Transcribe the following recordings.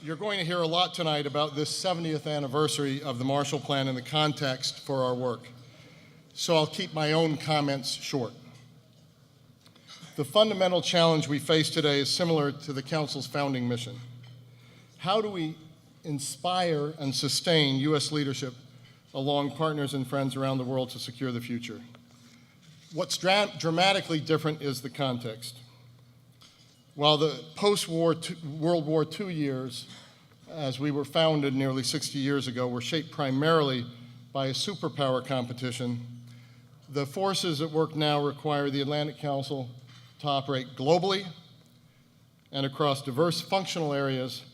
You're going to hear a lot tonight about this 70th anniversary of the Marshall Plan and the context for our work, so I'll keep my own comments short. The fundamental challenge we face today is similar to the Council's founding mission. How do we inspire and sustain U.S. leadership along partners and friends around the world to secure the future? What's dramatically different is the context. While the post-war World War II years, as we were founded nearly 60 years ago, were shaped primarily by a superpower competition, the forces at work now require the Atlantic Council to operate globally and across diverse functional areas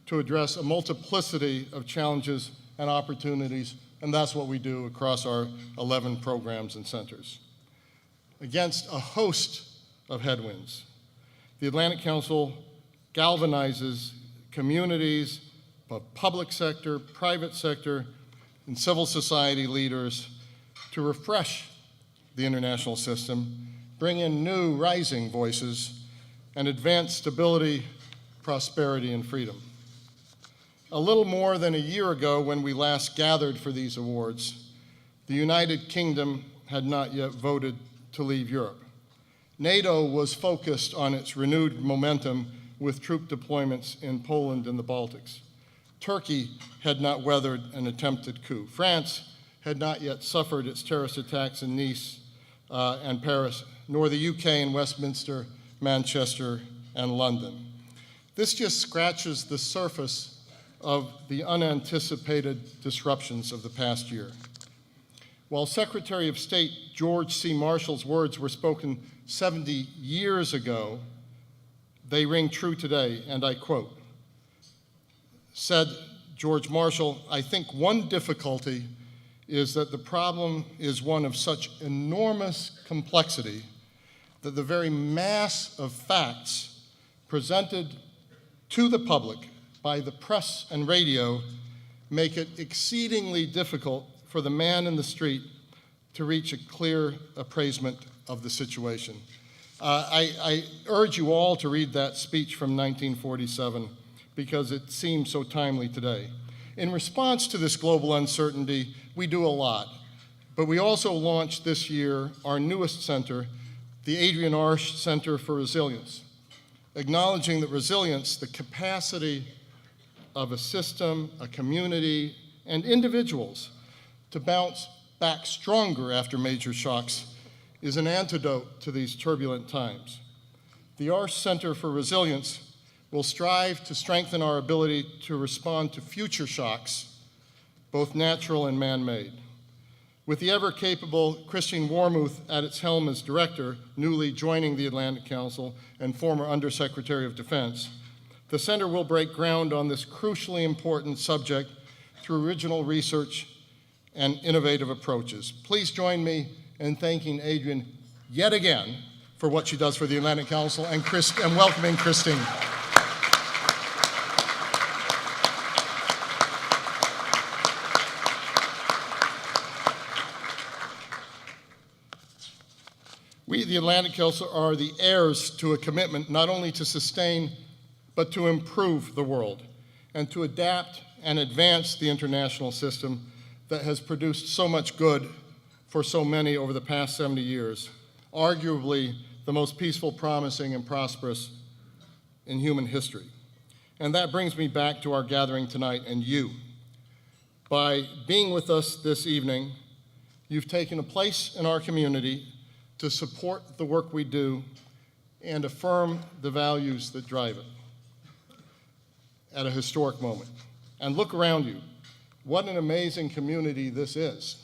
to address a multiplicity of challenges and opportunities, and that's what we do across our 11 programs and centers. Against a host of headwinds, the Atlantic Council galvanizes communities, public sector, private sector, and civil society leaders to refresh the international system, bring in new rising voices, and advance stability, prosperity, and freedom. A little more than a year ago, when we last gathered for these awards, the United Kingdom had not yet voted to leave Europe. NATO was focused on its renewed momentum with troop deployments in Poland and the Baltics. Turkey had not weathered an attempted coup. France had not yet suffered its terrorist attacks in Nice and Paris, nor the UK in Westminster, Manchester, and London. This just scratches the surface of the unanticipated disruptions of the past year. While Secretary of State George C. Marshall's words were spoken 70 years ago, they ring true today, and I quote, said George Marshall, "I think one difficulty is that the problem is one of such enormous complexity that the very mass of facts presented to the public by the press and radio make it exceedingly difficult for the man in the street to reach a clear appraisement of the situation." I urge you all to read that speech from 1947 because it seems so timely today. In response to this global uncertainty, we do a lot, but we also launched this year our newest center, the Adrienne Arsh Center for Resilience, acknowledging that resilience, the capacity of a system, a community, and individuals to bounce back stronger after major shocks, is an antidote to these turbulent times. The Arsh Center for Resilience will strive to strengthen our ability to respond to future shocks, both natural and man-made. With the ever-capable Christine Warmuth at its helm as director, newly joining the Atlantic Council and former Undersecretary of Defense, the center will break ground on this crucially important subject through original research and innovative approaches. Please join me in thanking Adrienne yet again for what she does for the Atlantic Council and welcoming Christine. We, the Atlantic Council, are the heirs to a commitment not only to sustain, but to improve the world and to adapt and advance the international system that has produced so much good for so many over the past 70 years, arguably the most peaceful, promising, and prosperous in human history. And that brings me back to our gathering tonight and you. By being with us this evening, you've taken a place in our community to support the work we do and affirm the values that drive it at a historic moment. And look around you. What an amazing community this is.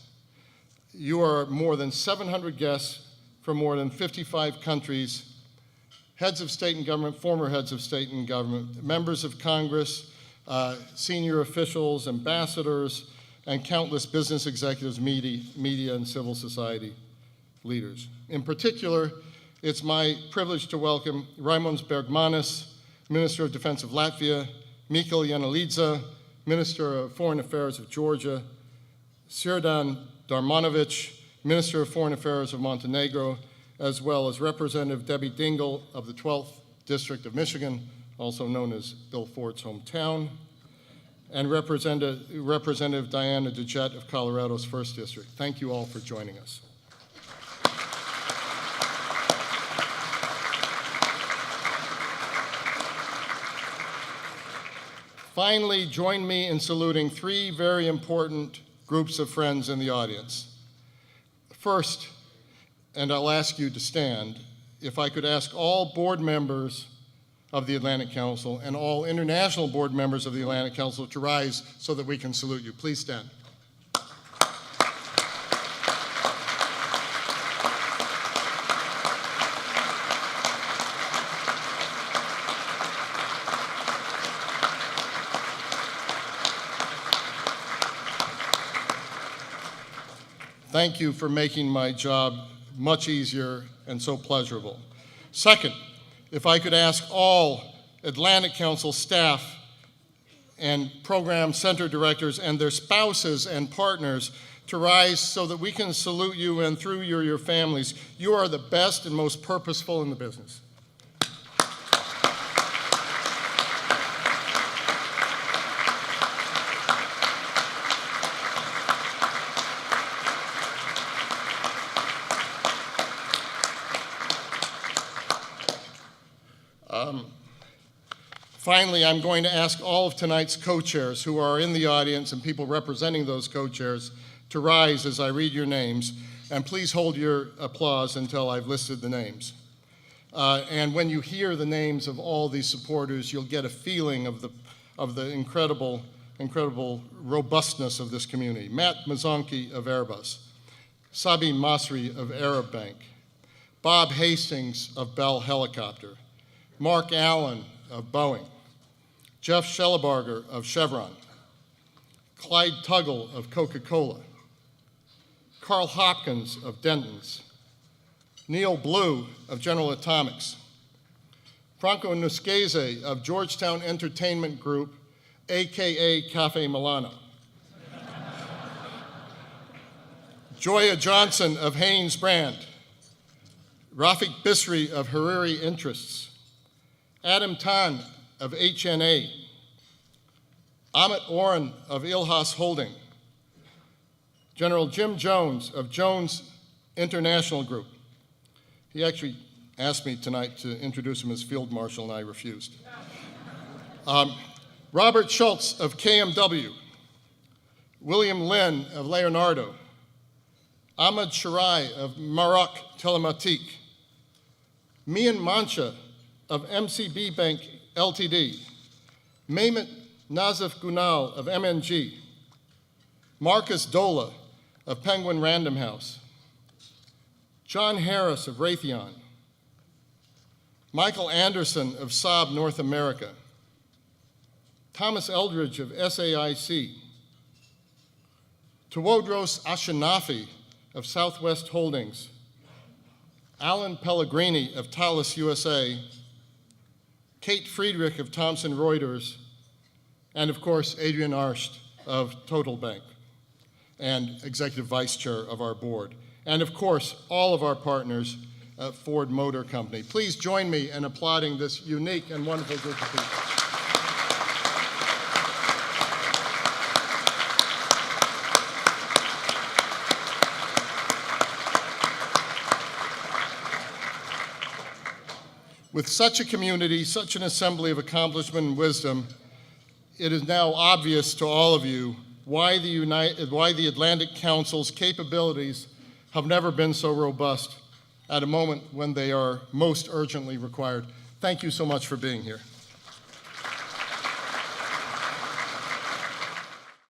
You are more than 700 guests from more than 55 countries, heads of state and government, former heads of state and government, members of Congress, senior officials, ambassadors, and countless business executives, media, and civil society leaders. In particular, it's my privilege to welcome Raimunds Bergmanis, Minister of Defense of Latvia, Mikhail Yanalidze, Minister of Foreign Affairs of Georgia, Sirdan Darmanovic, Minister of Foreign Affairs of Montenegro, as well as Representative Debbie Dingell of the 12th District of Michigan, also known as Bill Fort's hometown, and Representative Diana DeJette of Colorado's 1st District. Thank you all for joining us. Finally, join me in saluting 3 very important groups of friends in the audience. First, and I'll ask you to stand, if I could ask all board members of the Atlantic Council and all international board members of the Atlantic Council to rise so that we can salute you. Please stand. Thank you for making my job much easier and so pleasurable. Second, if I could ask all Atlantic Council staff and program center directors and their spouses and partners to rise so that we can salute you, and through you, your families. You are the best and most purposeful in the business. Finally, I'm going to ask all of tonight's co-chairs who are in the audience and people representing those co-chairs to rise as I read your names, and please hold your applause until I've listed the names. And when you hear the names of all these supporters, you'll get a feeling of the incredible robustness of this community. Matt Mazzonki of Airbus, Sabi Masri of Arab Bank, Bob Hastings of Bell Helicopter, Mark Allen of Boeing, Jeff Schellebarger of Chevron, Clyde Tuggle of Coca-Cola, Carl Hopkins of Denton's, Neil Blue of General Atomics, Franco Nusqueze of Georgetown Entertainment Group, AKA Cafe Milano, Joya Johnson of Hanes Brand, Rafik Bisri of Hariri Interests, Adam Tan of HNA, Amit Oren of Ilhas Holding, General Jim Jones of Jones International Group. He actually asked me tonight to introduce him as Field Marshal, and I refused. Robert Schultz of KMW, William Lin of Leonardo, Ahmed Shirai of Maroc Telematique, Mian Mancha of MCB Bank Ltd, Mehmet Nazif Gunal of MNG, Marcus Dola of Penguin Random House, John Harris of Raytheon, Michael Anderson of Saab North America, Thomas Eldridge of SAIC, Tewodros Ashinafi of Southwest Holdings, Alan Pellegrini of Thales USA, Kate Friedrich of Thomson Reuters, and of course, Adrian Arsht of Total Bank, and Executive Vice Chair of our board. And of course, all of our partners at Ford Motor Company. Please join me in applauding this unique and wonderful group of people. With such a community, such an assembly of accomplishment and wisdom, it is now obvious to all of you why the Atlantic Council's capabilities have never been so robust at a moment when they are most urgently required. Thank you so much for being here.